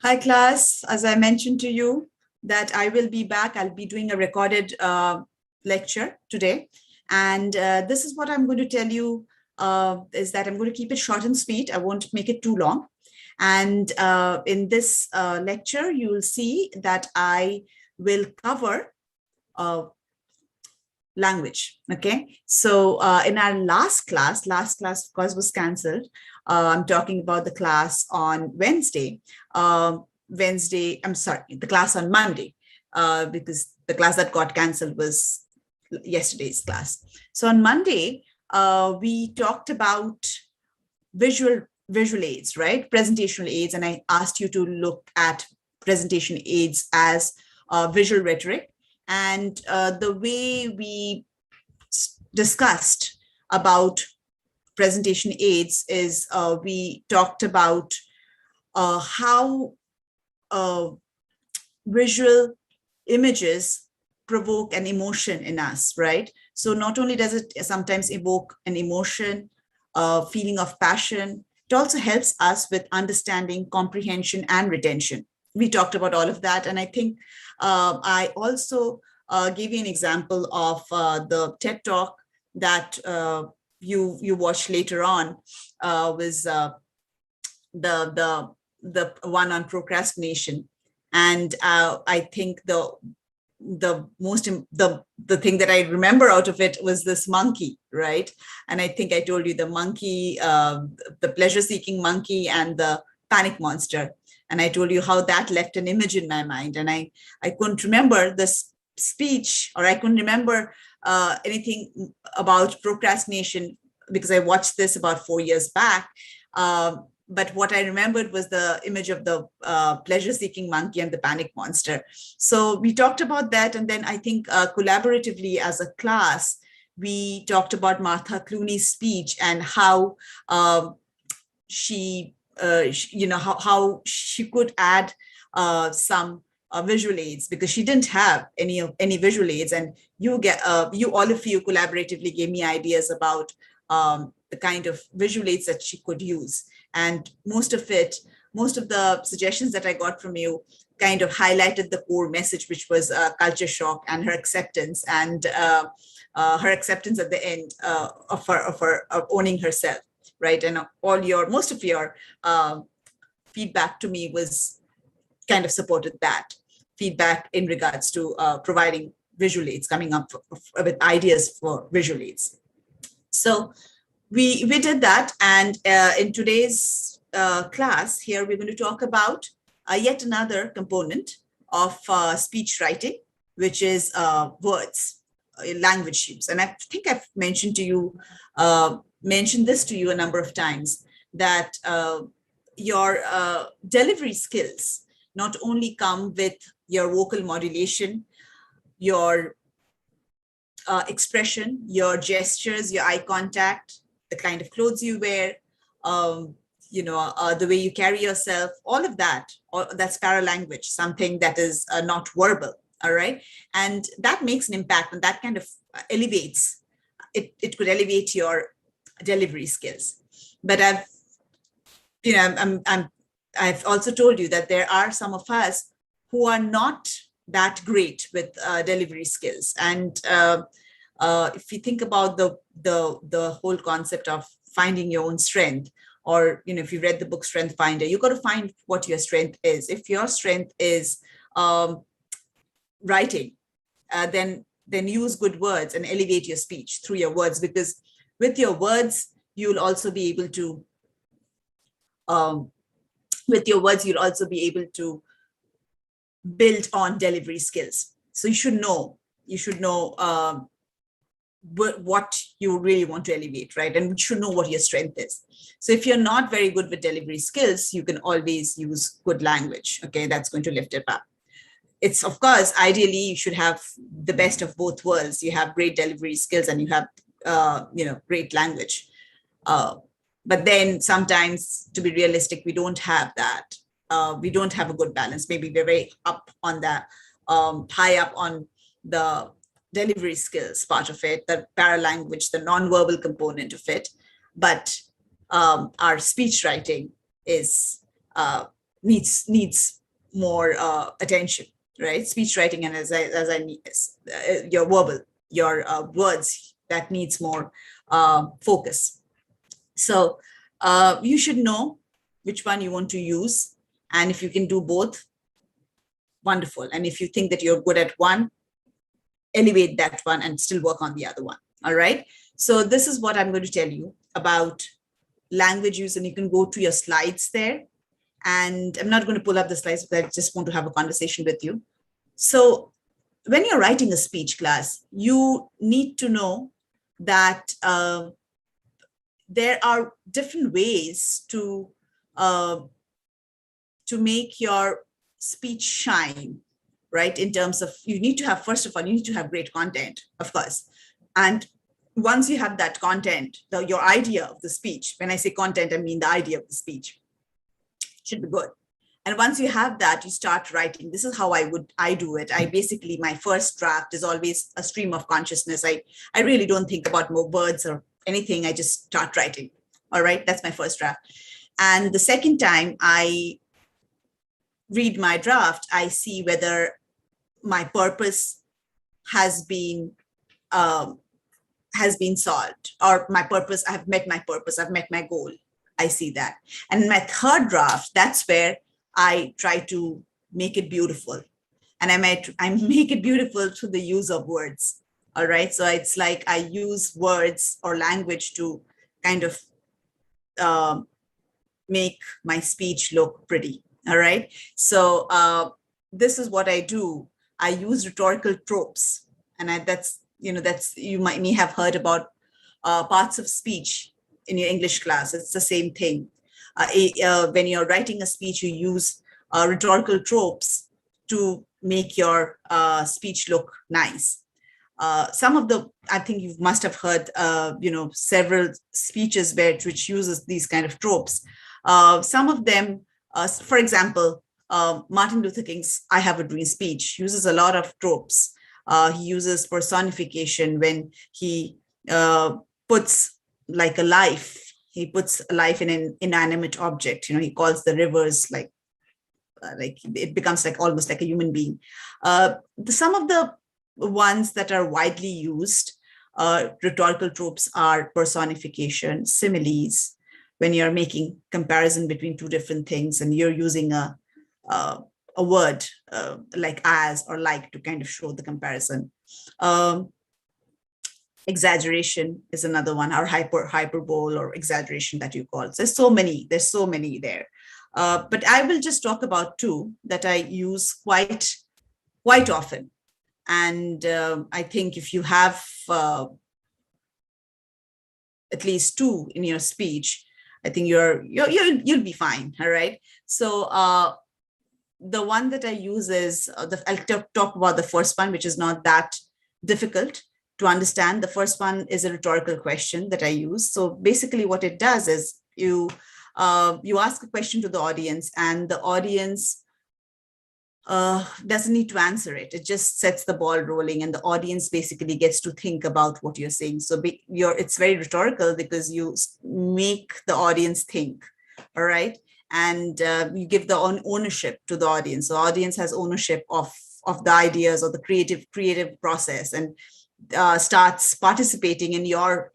Hi, class. As I mentioned to you that I will be back. I'll be doing a recorded lecture today. And this is what I'm going to tell you is that I'm going to keep it short and sweet. I won't make it too long. And in this lecture, you will see that I will cover language. Okay. So in our last class of course was cancelled. I'm talking about the class on Wednesday. I'm sorry, the class on Monday, because the class that got cancelled was yesterday's class. So on Monday, we talked about visual aids, right? Presentational aids. And I asked you to look at presentation aids as visual rhetoric. And the way we discussed about presentation aids is we talked about how visual images provoke an emotion in us, right? So not only does it sometimes evoke an emotion, a feeling of passion, it also helps us with understanding, comprehension, and retention. We talked about all of that. And I think I also gave you an example of the TED Talk that you watched later on, was the one on procrastination. And I think the thing that I remember out of it was this monkey, right? And I think I told you the monkey, the pleasure-seeking monkey and the panic monster. And I told you how that left an image in my mind. And I couldn't remember this speech, or I couldn't remember anything about procrastination because I watched this about 4 years back. But what I remembered was the image of the pleasure-seeking monkey and the panic monster. So we talked about that. And then I think collaboratively as a class, we talked about Martha Clooney's speech and how she how she could add some visual aids, because she didn't have any visual aids. And you all of you collaboratively gave me ideas about the kind of visual aids that she could use. And most of the suggestions that I got from you kind of highlighted the core message, which was culture shock and her acceptance, and her acceptance at the end of owning herself, right? And most of your feedback to me was kind of supported that feedback in regards to providing visual aids, coming up with ideas for visual aids. So we did that. And in today's class here, we're going to talk about yet another component of speech writing, which is words, language use. And I think I've mentioned this to you a number of times, that your delivery skills not only come with your vocal modulation, your expression, your gestures, your eye contact, the kind of clothes you wear, the way you carry yourself, all of that, that's paralanguage, something that is not verbal, all right? And that makes an impact, and that kind of elevates, it could elevate your delivery skills. But I've also told you that there are some of us who are not that great with delivery skills. And if you think about the whole concept of finding your own strength, or if you read the book Strength Finder, you got to find what your strength is. If your strength is writing, then use good words and elevate your speech through your words, because with your words you'll also be able to build on delivery skills. So you should know what you really want to elevate, right? And you should know what your strength is. So if you're not very good with delivery skills, you can always use good language. Okay, that's going to lift it up. It's, of course, ideally you should have the best of both worlds. You have great delivery skills and you have great language. But then sometimes, to be realistic, we don't have that. We don't have a good balance. Maybe we're very up on the high up on the delivery skills part of it, the paralanguage, the nonverbal component of it. But our speech writing is needs more attention, right? Speech writing, and your verbal, your words, that needs more focus. So you should know which one you want to use. And if you can do both, wonderful. And if you think that you're good at one, elevate that one and still work on the other one. All right. So this is what I'm going to tell you about language use, and you can go to your slides there. And I'm not going to pull up the slides, but I just want to have a conversation with you. So when you're writing a speech, class, you need to know that there are different ways to make your speech shine, right? In terms of, you need to have, first of all, you need to have great content, of course. And once you have that content, your idea of the speech, when I say content, I mean the idea of the speech should be good. And once you have that, you start writing. This is how I do it. I basically, my first draft is always a stream of consciousness. I really don't think about more words or anything. I just start writing. All right, that's my first draft. And the second time I read my draft, I see whether my purpose has been solved, or my purpose, I've met my purpose, I've met my goal. I see that. And in my third draft, that's where I try to make it beautiful. And I make it beautiful through the use of words. All right. So it's like I use words or language to kind of make my speech look pretty. All right. So this is what I do. I use rhetorical tropes. And that's you may have heard about parts of speech in your English class. It's the same thing. When you're writing a speech, you use rhetorical tropes to make your speech look nice. Some of the, I think you must have heard, several speeches which uses these kind of tropes. Some of them, for example, Martin Luther King's "I Have a Dream" speech uses a lot of tropes. He uses personification when he puts like a life. He puts a life in an inanimate object. He calls the rivers like it becomes like almost like a human being. Some of the ones that are widely used rhetorical tropes are personification, similes, when you're making comparison between two different things and you're using a word like as or like to kind of show the comparison. Exaggeration is another one, or hyperbole or exaggeration that you call. There's so many there. But I will just talk about two that I use quite often. And I think if you have at least two in your speech, I think you'll be fine. All right. So the one that I use is I'll talk about the first one, which is not that difficult to understand. The first one is a rhetorical question that I use. So basically what it does is you ask a question to the audience, and the audience doesn't need to answer it. It just sets the ball rolling, and the audience basically gets to think about what you're saying. So it's very rhetorical because you make the audience think. All right. And you give the ownership to the audience. So the audience has ownership of the ideas or the creative process, and starts participating in your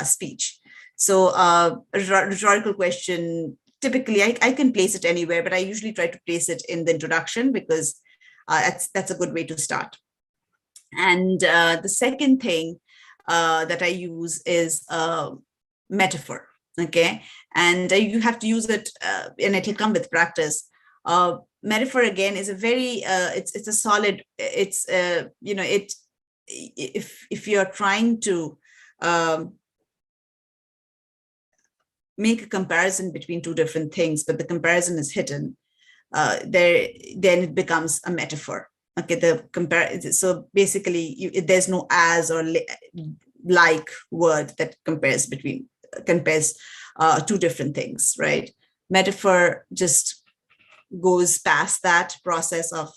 speech. So a rhetorical question, typically I can place it anywhere, but I usually try to place it in the introduction because that's a good way to start. And the second thing that I use is metaphor. Okay. And you have to use it and it will come with practice. Metaphor again is a very it's a solid, it's if you're trying to make a comparison between two different things, but the comparison is hidden, then it becomes a metaphor. Okay, so basically there's no as or like word that compares two different things, right? Metaphor just goes past that process of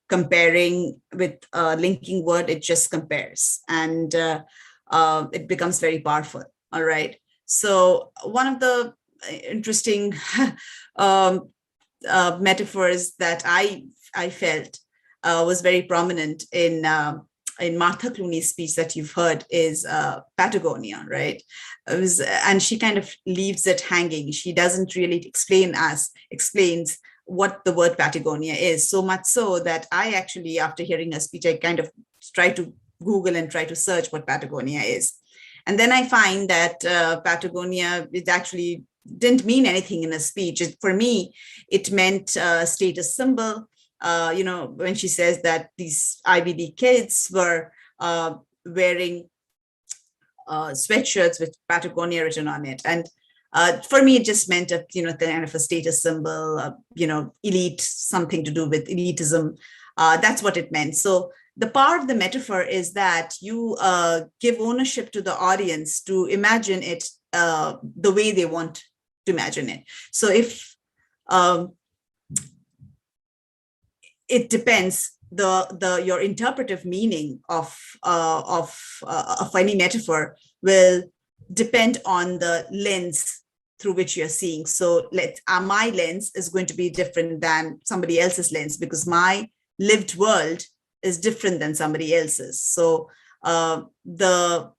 comparing with a linking word. It just compares, and it becomes very powerful. All right. So one of the interesting metaphors that I felt was very prominent in Martha Clooney's speech that you've heard is Patagonia, right? And she kind of leaves it hanging. She doesn't really explains what the word Patagonia is, so much so that I actually, after hearing her speech, I kind of try to Google and try to search what Patagonia is. And then I find that Patagonia, it actually didn't mean anything in a speech. For me, it meant a status symbol. When she says that these IBD kids were wearing sweatshirts with Patagonia written on it. And for me, it just meant kind of a status symbol, elite, something to do with elitism. That's what it meant. So the power of the metaphor is that you give ownership to the audience to imagine it the way they want to imagine it. So if it depends, your interpretive meaning of any metaphor will depend on the lens through which you're seeing. So my lens is going to be different than somebody else's lens because my lived world is different than somebody else's. So the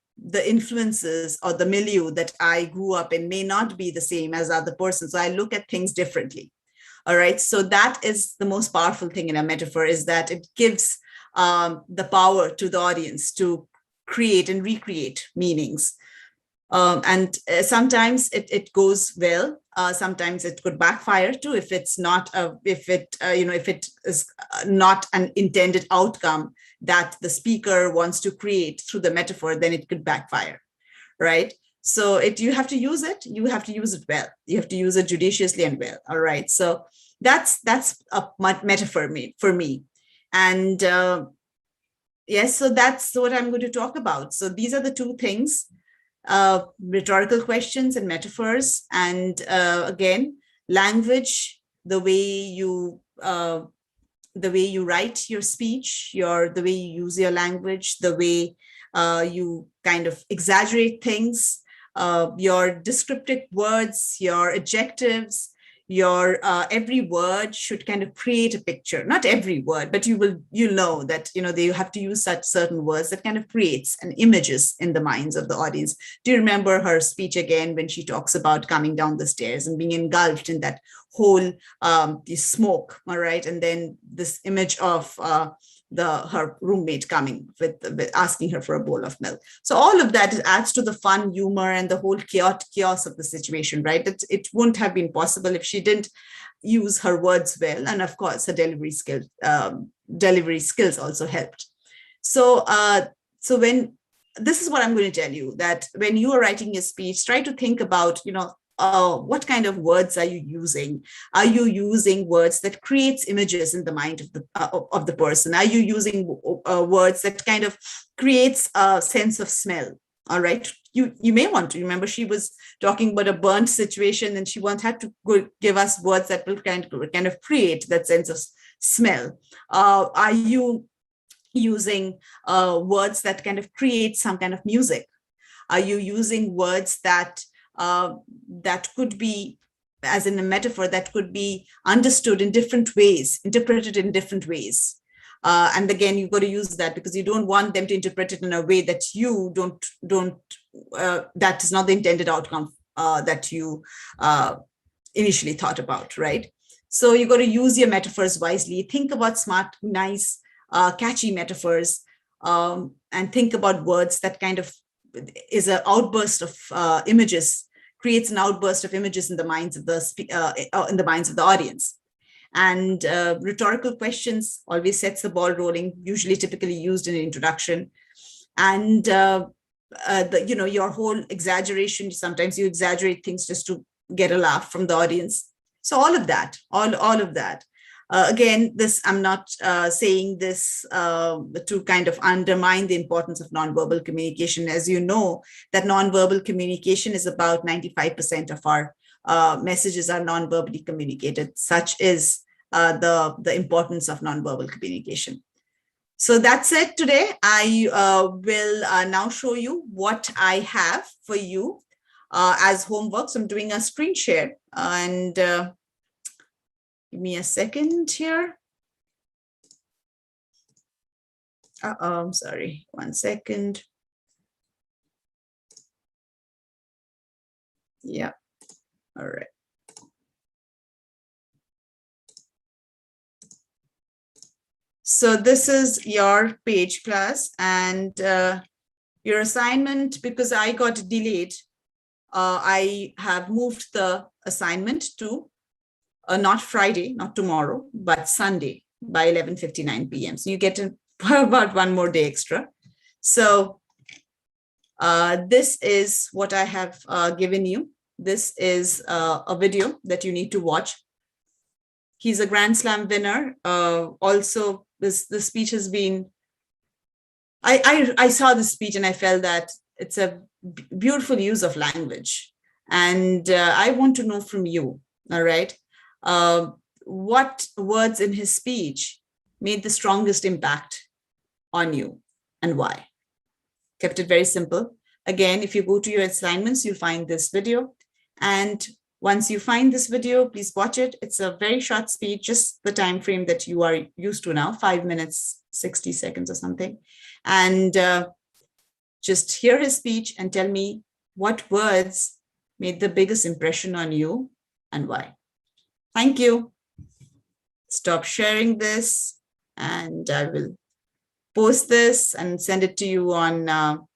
influences or the milieu that I grew up in may not be the same as other persons. So I look at things differently. All right. So that is the most powerful thing in a metaphor, is that it gives the power to the audience to create and recreate meanings. And sometimes it goes well. Sometimes it could backfire too if it's not if it is not an intended outcome that the speaker wants to create through the metaphor, then it could backfire, right? So you have to use it. You have to use it well. You have to use it judiciously and well. All right. So that's a metaphor for me. And yes, so that's what I'm going to talk about. So these are the two things: rhetorical questions and metaphors. And again, language, the way you write your speech, the way you use your language, the way you kind of exaggerate things, your descriptive words, your adjectives, your every word should kind of create a picture. Not every word, but you know that they have to use such certain words that kind of creates an images in the minds of the audience. Do you remember her speech again when she talks about coming down the stairs and being engulfed in that whole smoke, all right? And then this image of her roommate coming with asking her for a bowl of milk. So all of that adds to the fun, humor, and the whole chaos of the situation, right? It wouldn't have been possible if she didn't use her words well, and of course her delivery skills also helped. So when this is what I'm going to tell you, that when you are writing a speech, try to think about what kind of words are you using? Are you using words that creates images in the mind of the person? Are you using words that kind of creates a sense of smell? All right. You may want to remember she was talking about a burnt situation, and she had to give us words that will kind of create that sense of smell. Are you using words that kind of create some kind of music? Are you using words that could be, as in a metaphor, that could be understood in different ways, interpreted in different ways? And again, you've got to use that because you don't want them to interpret it in a way that you that is not the intended outcome that you initially thought about, right? So you got to use your metaphors wisely. Think about smart, nice, catchy metaphors, and think about words that kind of is an outburst of images, creates an outburst of images in the minds of the audience. And rhetorical questions always sets the ball rolling, usually typically used in an introduction. And your whole exaggeration, sometimes you exaggerate things just to get a laugh from the audience. So all of that. Again, I'm not saying this to kind of undermine the importance of nonverbal communication. As you know, that nonverbal communication is about 95% of our messages are nonverbally communicated. Such is the importance of nonverbal communication. So that's it today. I will now show you what I have for you as homework. So I'm doing a screen share, and Give me a second here. I'm sorry, 1 second. Yeah, all right. So this is your page, class, and your assignment, because I got delayed, I have moved the assignment to not Friday, not tomorrow, but Sunday by 11:59 p.m. So you get about one more day extra. So this is what I have given you. This is a video that you need to watch. He's a Grand Slam winner. Also, the speech has been, I saw the speech and I felt that it's a beautiful use of language. And I want to know from you, all right, what words in his speech made the strongest impact on you and why? Kept it very simple. Again, if you go to your assignments, you'll find this video. And once you find this video, please watch it. It's a very short speech, just the time frame that you are used to now, 5 minutes, 60 seconds or something. And just hear his speech and tell me what words made the biggest impression on you and why. Thank you. Stop sharing this and I will post this and send it to you on